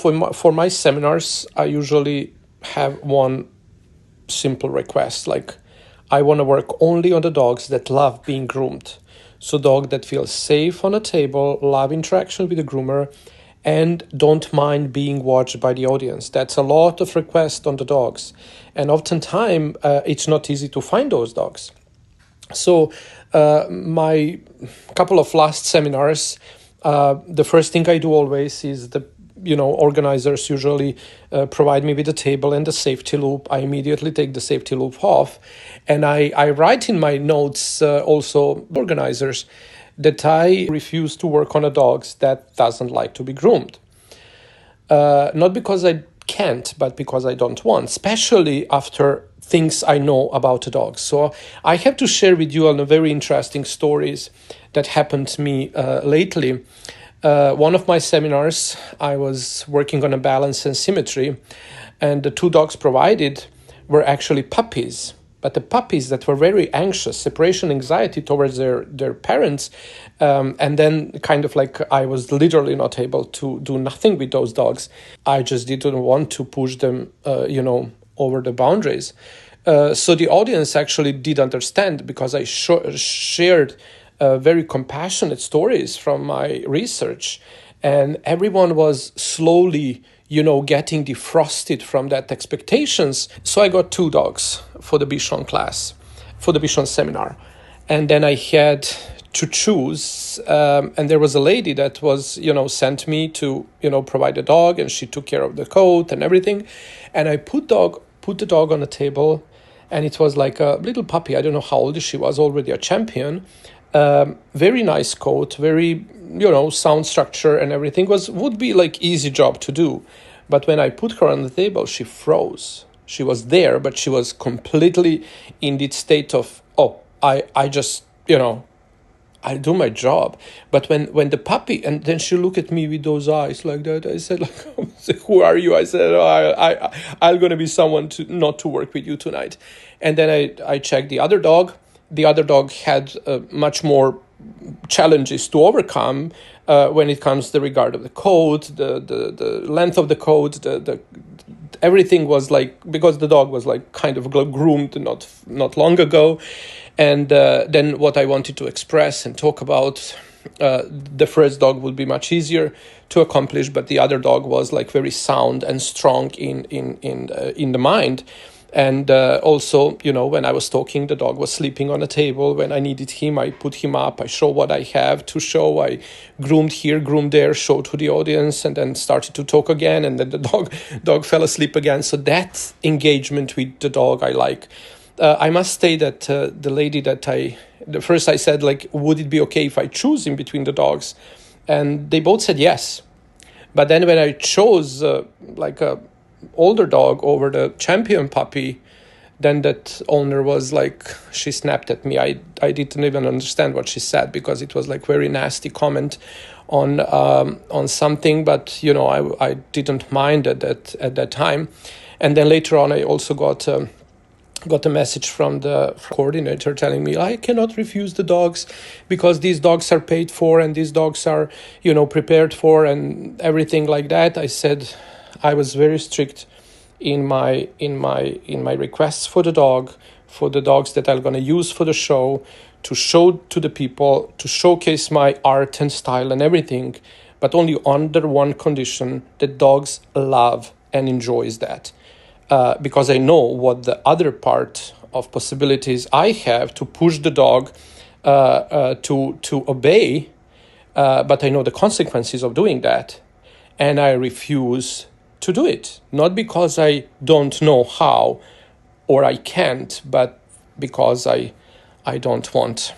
For my seminars, I usually have one simple request, like I want to work only on the dogs that love being groomed. So dog that feels safe on a table, love interaction with the groomer, and don't mind being watched by the audience. That's a lot of requests on the dogs. And oftentimes, it's not easy to find those dogs. So my couple of last seminars, the first thing I do always is organizers usually provide me with a table and the safety loop. I immediately take the safety loop off, and I write in my notes also organizers that I refuse to work on a dog that doesn't like to be groomed. Not because I can't, but because I don't want, especially after things I know about a dog. So I have to share with you a very interesting stories that happened to me lately. One of my seminars, I was working on a balance and symmetry, and the two dogs provided were actually puppies. But the puppies that were very anxious, separation anxiety towards their parents, and then kind of like I was literally not able to do nothing with those dogs. I just didn't want to push them, over the boundaries. So the audience actually did understand, because I shared very compassionate stories from my research, and everyone was slowly getting defrosted from that expectations. So I got two dogs for the Bichon class, for the Bichon seminar. And then I had to choose, and there was a lady that was, sent me to, provide a dog, and she took care of the coat and everything. And I put the dog on the table, and it was like a little puppy. I don't know how old she was, already a champion. Very nice coat, very, sound structure and everything would be like easy job to do. But when I put her on the table, she froze. She was there, but she was completely in the state of, I just, I do my job. But when the puppy, and then she looked at me with those eyes like that, I said, who are you? I said, I'm going to be someone not to work with you tonight. And then I checked the other dog. The other dog had much more challenges to overcome when it comes to the regard of the coat, the length of the coat, the everything was like, because the dog was like kind of groomed not long ago. And then what I wanted to express and talk about, the first dog would be much easier to accomplish, but the other dog was like very sound and strong in the mind. And also, when I was talking, the dog was sleeping on a table. When I needed him, I put him up. I show what I have to show. I groomed here, groomed there, showed to the audience, and then started to talk again. And then the dog fell asleep again. So that engagement with the dog, I like. I must say that the lady that the first I said, like, would it be okay if I choose in between the dogs? And they both said yes. But then when I chose like a older dog over the champion puppy, then that owner was like, she snapped at me. I didn't even understand what she said, because it was like very nasty comment on something, but I didn't mind at that time. And then later on, I also got a message from the coordinator telling me I cannot refuse the dogs because these dogs are paid for and these dogs are prepared for and everything like that. I said I was very strict in my requests for the dogs that I'm going to use for the show, to show to the people, to showcase my art and style and everything, but only under one condition: that dogs love and enjoys that. Because I know what the other part of possibilities I have to push the dog to obey, but I know the consequences of doing that, and I refuse to do it. Not because I don't know how or I can't, but because I don't want.